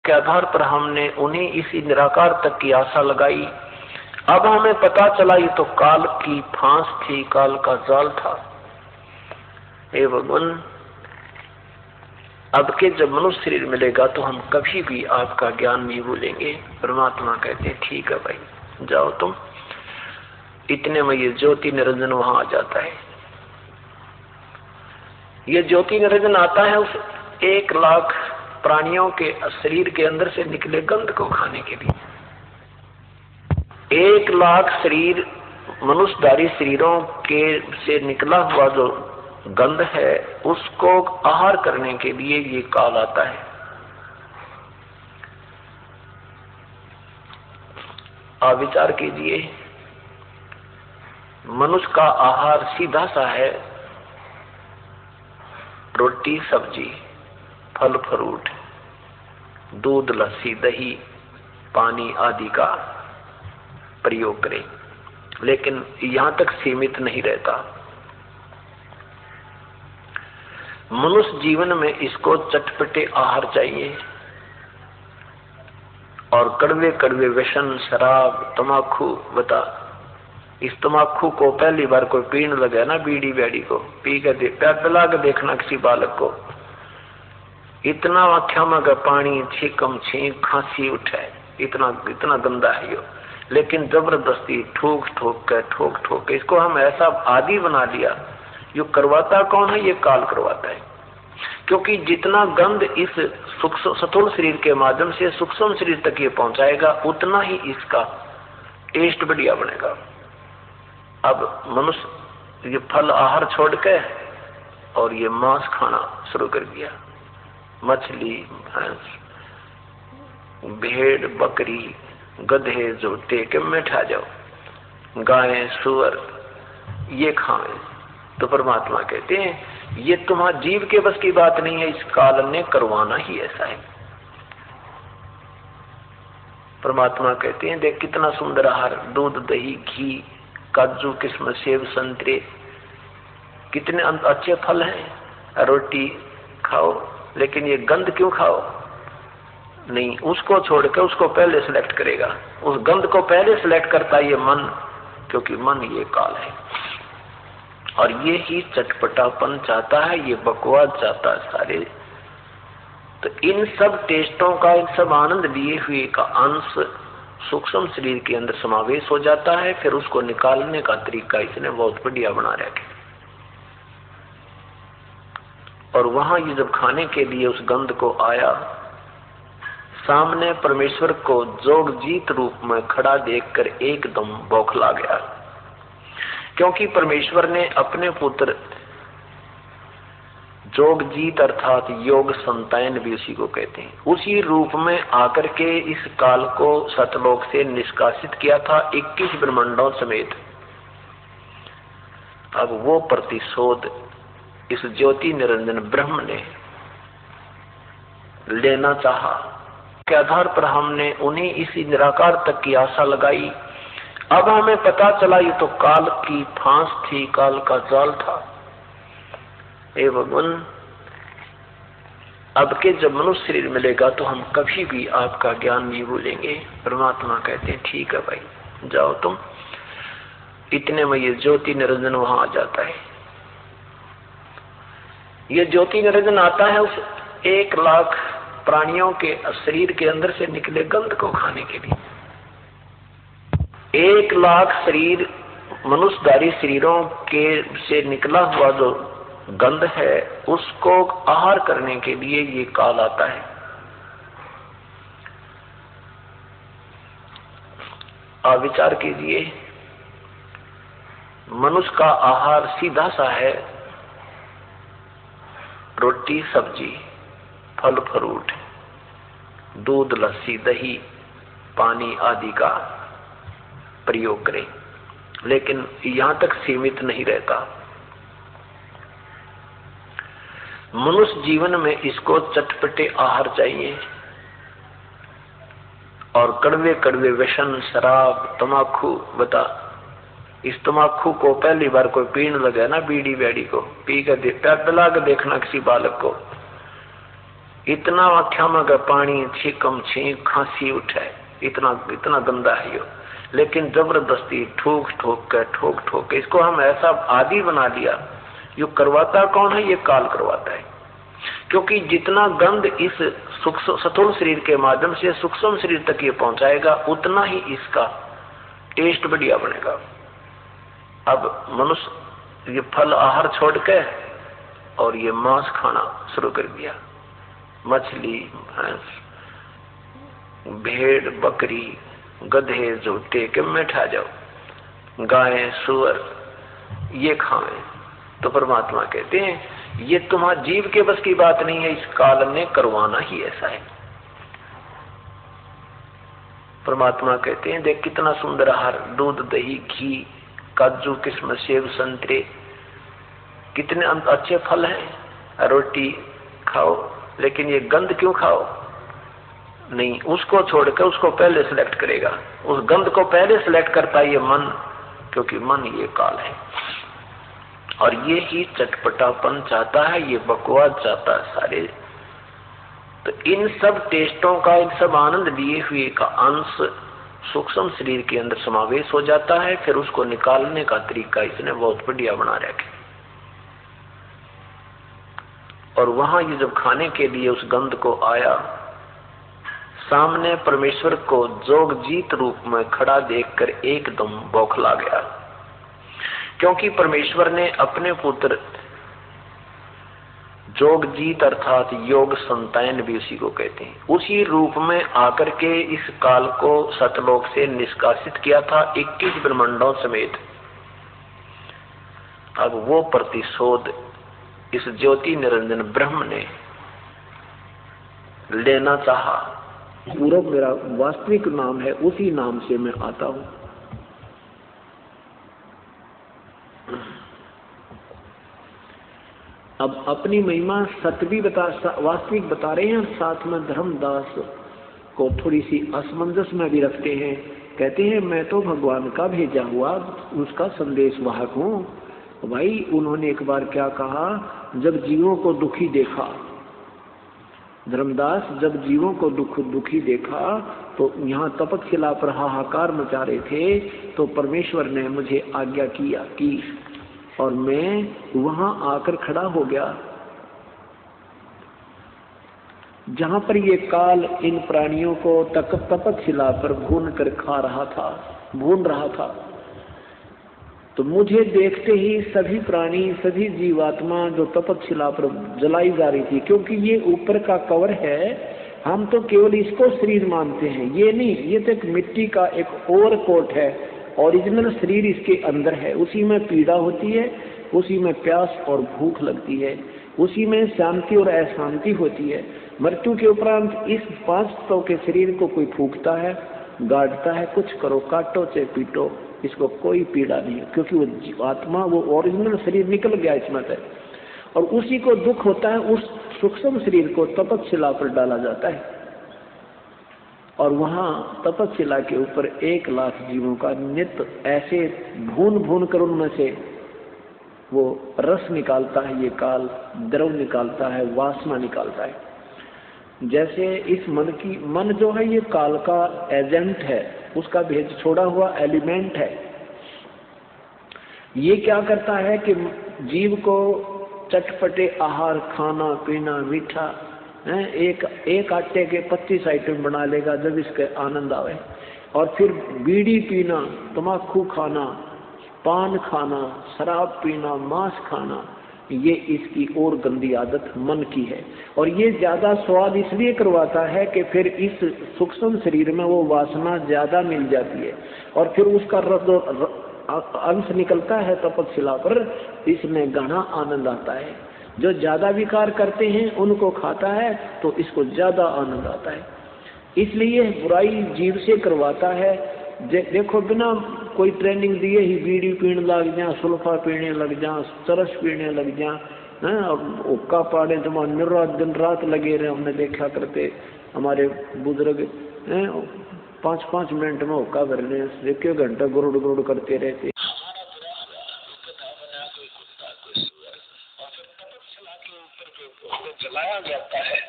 के आधार पर हमने उन्हें इसी निराकार तक की आशा लगाई। अब हमें पता चला ये तो काल की फांस थी, काल का जाल था। हे भगवान, अब के जब मनुष्य शरीर मिलेगा तो हम कभी भी आपका ज्ञान नहीं भूलेंगे। परमात्मा कहते हैं ठीक है भाई, जाओ तुम। इतने में ये ज्योति निरंजन वहां आ जाता है। ये ज्योति निरंजन आता है उस 1 लाख प्राणियों के शरीर के अंदर से निकले गंध को खाने के लिए। 1 लाख शरीर, मनुष्यधारी शरीरों के से निकला हुआ जो गंध है, उसको आहार करने के लिए ये काल आता है। आप विचार कीजिए, मनुष्य का आहार सीधा सा है, रोटी सब्जी, फल फ्रूट, दूध लस्सी दही पानी आदि का प्रयोग करें, लेकिन यहां तक सीमित नहीं रहता। मनुष्य जीवन में इसको चटपटे आहार चाहिए और कड़वे कड़वे व्यसन, शराब, तम्बाकू। बता, इस तम्बाकू को पहली बार कोई पीने लगे ना, बीड़ी बैड़ी को पी के पिला के देखना किसी बालक को, इतना आख्या में पानी छीकम छींक खांसी उठे, इतना इतना गंदा है ये। लेकिन जबरदस्ती ठोक ठोक के इसको हम ऐसा आदी बना लिया। ये करवाता कौन है? ये काल करवाता है। क्योंकि जितना गंध इस स्थूल शरीर के माध्यम से सूक्ष्म शरीर तक ये पहुंचाएगा, उतना ही इसका टेस्ट बढ़िया बनेगा। अब मनुष्य ये फल आहार छोड़ के और ये मांस खाना शुरू कर दिया। मछली, भैंस, भेड़, बकरी, गधे, जोते के में ठा जाओ, गायें, सुअर, ये खाएं। तो परमात्मा कहते हैं ये तुम्हारा जीव के बस की बात नहीं है, इस काल ने करवाना ही ऐसा है। परमात्मा कहते हैं देख कितना सुंदर आहार, दूध दही घी काजू किस्म सेब संतरे, कितने अच्छे फल हैं, रोटी खाओ, लेकिन ये गंध क्यों खाओ? नहीं, उसको छोड़ के उसको पहले सिलेक्ट करेगा। उस गंध को पहले सिलेक्ट करता है ये मन, क्योंकि मन ये काल है और ये ही चटपटापन चाहता है, ये बकवास चाहता है सारे। तो इन सब टेस्टों का, इन सब आनंद लिए हुए का अंश सूक्ष्म शरीर के अंदर समावेश हो जाता है। फिर उसको निकालने का तरीका इसने बहुत बढ़िया बना रखा। और वहां ये जब खाने के लिए उस गंध को आया, सामने परमेश्वर को जोग जीत रूप में खड़ा देखकर एकदम बौखला गया। क्योंकि परमेश्वर ने अपने पुत्र जोगजीत अर्थात योग संतान भी उसी को कहते हैं, उसी रूप में आकर के इस काल को सतलोक से निष्कासित किया था 21 ब्रह्मांडों समेत। अब वो प्रतिशोध इस ज्योति निरंजन ब्रह्म ने लेना चाहा। के आधार पर हमने उन्हें इसी निराकार तक की आशा लगाई। अब हमें पता चला ये तो काल की फांस थी, काल का जाल था। हे भगवान, अब के जब मनुष्य शरीर मिलेगा तो हम कभी भी आपका ज्ञान नहीं भूलेंगे। परमात्मा कहते हैं ठीक है भाई, जाओ तुम। इतने में ये ज्योति निरंजन वहां आ जाता है। ये ज्योति निरंजन आता है उस 1 लाख प्राणियों के शरीर के अंदर से निकले गंध को खाने के लिए। 1 लाख शरीर, मनुष्यधारी शरीरों के से निकला हुआ जो गंध है, उसको आहार करने के लिए ये काल आता है। आप विचार कीजिए, मनुष्य का आहार सीधा सा है, रोटी सब्जी, फल फ्रूट, दूध लस्सी दही पानी आदि का प्रयोग करें, लेकिन यहां तक सीमित नहीं रहता। मनुष्य जीवन में इसको चटपटे आहार चाहिए और कड़वे कड़वे व्यसन, शराब, तम्बाकू। बता, इस तम्बाकू को पहली बार कोई पीने लगे ना, बीड़ी बैड़ी को पी के पिला के देखना किसी बालक को, इतना आख्यामा का पानी छीकम छींक खांसी उठे, इतना इतना गंदा है ये। लेकिन जबरदस्ती ठोक ठोक के इसको हम ऐसा आदी बना लिया। ये करवाता कौन है? ये काल करवाता है। क्योंकि जितना गंध इस स्थूल शरीर के माध्यम से सूक्ष्म शरीर तक ये पहुंचाएगा, उतना ही इसका टेस्ट बढ़िया बनेगा। अब मनुष्य ये फल आहार छोड़ के और ये मांस खाना शुरू कर दिया। मछली, भैंस, भेड़, बकरी, गधे, जोटे के में ठा जाओ, गाय, सुअर, ये खावे। तो परमात्मा कहते हैं ये तुम्हारा जीव के बस की बात नहीं है, इस काल ने करवाना ही ऐसा है। परमात्मा कहते हैं देख कितना सुंदर आहार, दूध, दही, घी, काजू, किशमिश, सेब, संतरे, कितने अच्छे फल हैं। रोटी खाओ, लेकिन ये गंध क्यों खाओ? नहीं, उसको छोड़कर उसको पहले सिलेक्ट करेगा। उस गंध को पहले सिलेक्ट करता है ये मन, क्योंकि मन ये काल है और ये ही चटपटापन चाहता है, ये बकवास चाहता है सारे। तो इन सब टेस्टों का, इन सब आनंद लिए हुए का अंश सूक्ष्म शरीर के अंदर समावेश हो जाता है। फिर उसको निकालने का तरीका इसने बहुत बढ़िया बना रखा। और वहां ये जब खाने के लिए उस गंध को आया, सामने परमेश्वर को जोगजीत रूप में खड़ा देखकर एकदम बौखला गया। क्योंकि परमेश्वर ने अपने पुत्र जोगजीत अर्थात योग संतान भी उसी को कहते हैं, उसी रूप में आकर के इस काल को सतलोक से निष्कासित किया था 21 ब्रह्मांडों समेत। अब वो प्रतिशोध इस ज्योति निरंजन ब्रह्म ने लेना चाहा। पूरब मेरा वास्तविक नाम है, उसी नाम से मैं आता हूं। अब अपनी महिमा सत्य भी वास्तविक बता रहे हैं, साथ में धर्मदास को थोड़ी सी असमंजस में भी रखते हैं। कहते हैं मैं तो भगवान का भेजा हुआ उसका संदेश वाहक हूं। भाई उन्होंने एक बार क्या कहा, जब जीवों को दुखी देखा, धर्मदास जब जीवों को दुखी देखा तो यहाँ तपकशिला पर हाहाकार मचा रहे थे, तो परमेश्वर ने मुझे आज्ञा की और मैं वहां आकर खड़ा हो गया जहां पर ये काल इन प्राणियों को तपकशिला पर भून कर खा रहा था, भून रहा था। तो मुझे देखते ही सभी प्राणी, सभी जीवात्मा जो तपकशिला पर जलाई जा रही थी, क्योंकि ये ऊपर का कवर है, हम तो केवल इसको शरीर मानते हैं, ये नहीं, ये तो एक मिट्टी का एक ओवर कोट है। ओरिजिनल शरीर इसके अंदर है, उसी में पीड़ा होती है, उसी में प्यास और भूख लगती है, उसी में शांति और अशांति होती है। मृत्यु के उपरांत इस 5 तत्वों के शरीर को कोई फूंकता है, गाड़ता है, कुछ करो, काटो चाहे पीटो, इसको कोई पीड़ा नहीं है, क्योंकि वो जीवात्मा, वो ओरिजिनल शरीर निकल गया इसमें से। और उसी को दुख होता है, उस सूक्ष्म शरीर को तपकशिला पर डाला जाता है और वहां तपकशिला के ऊपर 1 लाख जीवों का नित्य ऐसे भून कर उनमें से वो रस निकालता है, ये काल द्रव निकालता है, वासना निकालता है। जैसे इस मन जो है ये काल का एजेंट है, उसका भेज छोड़ा हुआ एलिमेंट है। ये क्या करता है कि जीव को चटपटे आहार, खाना पीना, मीठा है, एक आटे के 25 आइटम बना लेगा जब इसके आनंद आवे। और फिर बीड़ी पीना, तम्बाकू खाना, पान खाना, शराब पीना, मांस खाना, ये इसकी और गंदी आदत मन की है। और ये ज्यादा स्वाद इसलिए करवाता है कि फिर इस सूक्ष्म शरीर में वो वासना ज्यादा मिल जाती है और फिर उसका अंश निकलता है तपकशिला पर, इसमें घना आनंद आता है। जो ज्यादा विकार करते हैं उनको खाता है तो इसको ज्यादा आनंद आता है। इसलिए बुराई जीव से करवाता है। देखो बिना कोई ट्रेनिंग दिए ही बीड़ी पीने लग जा, सुल्फा पीने लग जा, चरस पीने लग जा, हुक्का पाड़े जमा दिन रात लगे रहे। हमने देखा करते हमारे बुजुर्ग 5-5 मिनट में हुक्का भर रहे, 1 घंटा गुरुड़ करते रहते। जलाया जाता है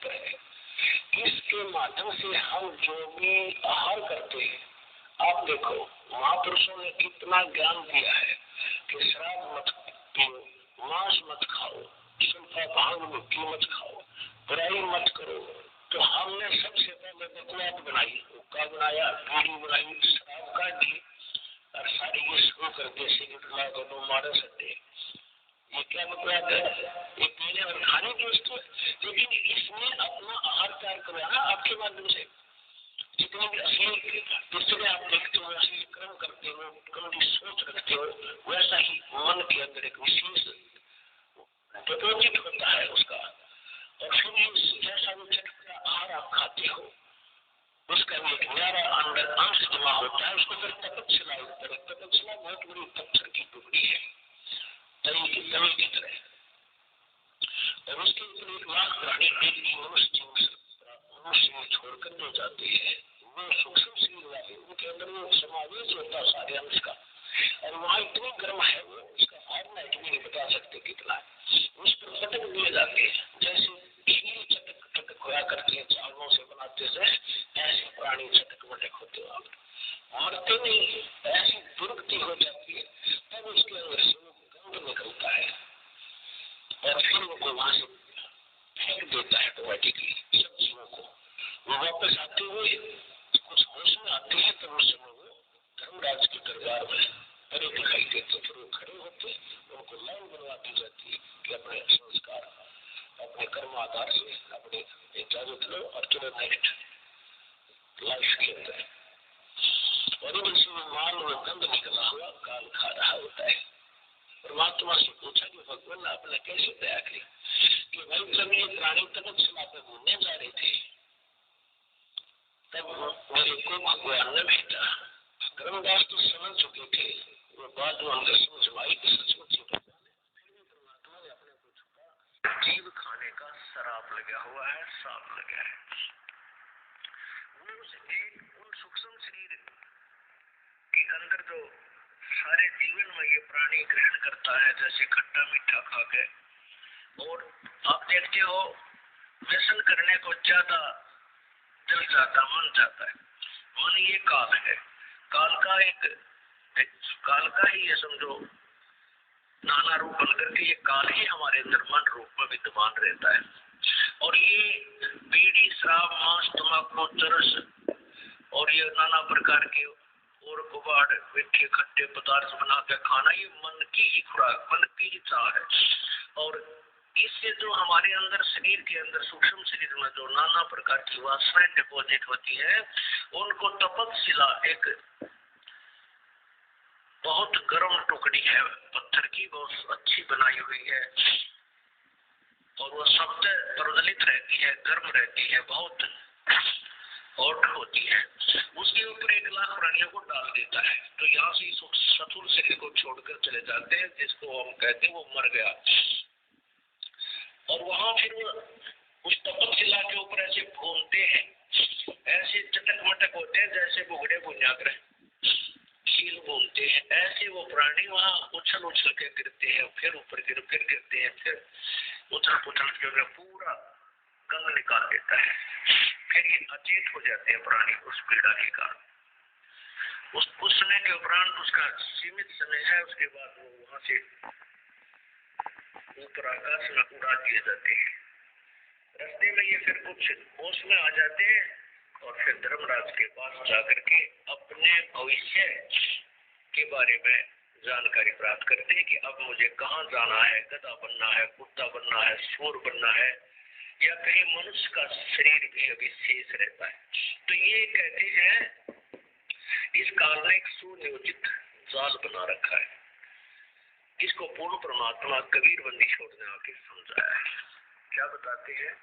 सूत्र है। इसके माध्यम से हम जो भी आहार करते हैं, आप देखो महापुरुषों ने कितना ज्ञान दिया है कि शराब मत पियो, मांस मत खाओ, सुल्फा भांग मिट्टी मत खाओ, बुराई मत करो। तो हमने सबसे पहले बकवाद बनाई, हुक्का बनाया, बीड़ी बनाई, शराब काट दी और सारे ये शुरू कर दिए सिगरेट ला दो मारे सट्टे। ये क्या बकवाद है? ये पीने और खाने की वस्तु है, लेकिन इसमें अपना आहार तैयार करवाना आपके माध्यम से। जितने भी असली दूसरे आप देखते हो, असली कर्म करते हो, कर्म की सोच रखते हो, वैसा ही मन के अंदर एक विशेष डिपोजिट होता है उसका। और फिर जैसा भी चटपटा आहार आप खाते हो, उसका भी एक न्यारा अंदर अंश जमा होता है, उसको फिर तपस्या होता है। तपस्या बहुत बड़ी पत्थर की टुकड़ी है, तवी की तरह, और उसके ऊपर 1 लाख प्राणी एक मनुष्य में छोड़कर दे जाते हैं। वो सूक्ष्म शरीर वाले, उनके अंदर वो समावेश होता है सारे अंश का, और वहाँ इतनी गर्म है वो, उसका फॉर्मेट भी नहीं बता सकते कितना है। उस पर पटक दिए जाते हैं, जैसे खीर चटक चटक होया करती है चावलों से बनाते से, ऐसे प्राणी चटक मटक होते हो, मरते नहीं, ऐसी दुर्गति हो जाती है। तब उसके अंदर से वो गंध निकलता है और फिर उनको वहां से फेंक देता है ऑटोमेटिकली सब जीवों को। वो वापस आते हुए कुछ होश में आते हैं, तब उस समय वो धर्मराज के दरबार में बड़े दिखाई देते। फिर वो खड़े होते, उनको लाइन बनवा दी जाती है कि अपने संस्कार, अपने कर्म आधार से अपने इजाजत लो और चलो नेक्स्ट लाइफ के अंदर। और इनसे माल व गंध निकला हुआ काल खा रहा होता है। परमात्मा से पूछा कि भगवान आपने कैसे दया की? कि भाई जब ये प्राणी तपस्या पे घूमने जा रहे थे, तब मेरे को भगवान ने भेजा। धर्मदास तो समझ चुके थे, वो बात वो अंदर समझ आई कि सचमुच परमात्मा ने अपने को छुपा। जीव खाने का शराब लगा हुआ है, सांप लगा है। उन सूक्ष्म शरीर के अंदर जो सारे जीवन में ये प्राणी ग्रहण करता है, जैसे खट्टा मीठा खा के। और आप देखते हो व्यसन करने को ज्यादा दिल जाता, मन जाता है। मन ये काल है, काल का ही ये समझो नाना रूप बनकर के ये काल ही हमारे अंदर मन रूप में विद्यमान रहता है। और ये बीड़ी, शराब, मांस, तंबाकू, चरस और ये नाना प्रकार के और कुबाड़, मीठे खट्टे पदार्थ बना के खाना, ये मन की ही खुराक, मन की ही चाह है। और इससे जो हमारे अंदर शरीर के अंदर सूक्ष्म शरीर में जो नाना प्रकार की वासनाएं डिपोजिट होती है, उनको तपस्या एक बहुत गर्म टुकड़ी है पत्थर की, बहुत अच्छी बनाई हुई है और वो शब्द प्रज्वलित रहती है, गर्म रहती है, बहुत हॉट होती है। उसके ऊपर 1 लाख प्राणियों को डाल देता है। तो यहाँ से स्थूल शरीर को छोड़कर चले जाते हैं, जिसको हम कहते हैं वो मर गया। और वहां फिर वो उस तपस्या के ऊपर ऐसे घूमते हैं, ऐसे चटक मटक होते हैं जैसे बुगड़े बुझाकर शील घूमते हैं। ऐसे वो प्राणी वहां उछल उछल के गिरते हैं, फिर ऊपर फिर गिरते हैं, फिर उछल पुछल के पूरा गंग निकाल देता है। फिर ये अचेत हो जाते हैं प्राणी उस पीड़ा के कारण। उस समय के उपरांत उसका सीमित समय है, उसके बाद वो वहां से ऊपर आकाश में उड़ा दिए जाते हैं। रास्ते में ये फिर कुछ होश में आ जाते हैं और फिर धर्मराज के पास जाकर के अपने भविष्य के बारे में जानकारी प्राप्त करते हैं कि अब मुझे कहाँ जाना है, गधा बनना है, कुत्ता बनना है, सूर बनना है, या कहीं मनुष्य का शरीर भी अभी शेष रहता है। तो ये कहते हैं इस काल ने एक सुनियोजित जाल बना रखा है, जिसको पूर्ण परमात्मा कबीर बंदी छोड़ने आके समझाया है। क्या बताते हैं?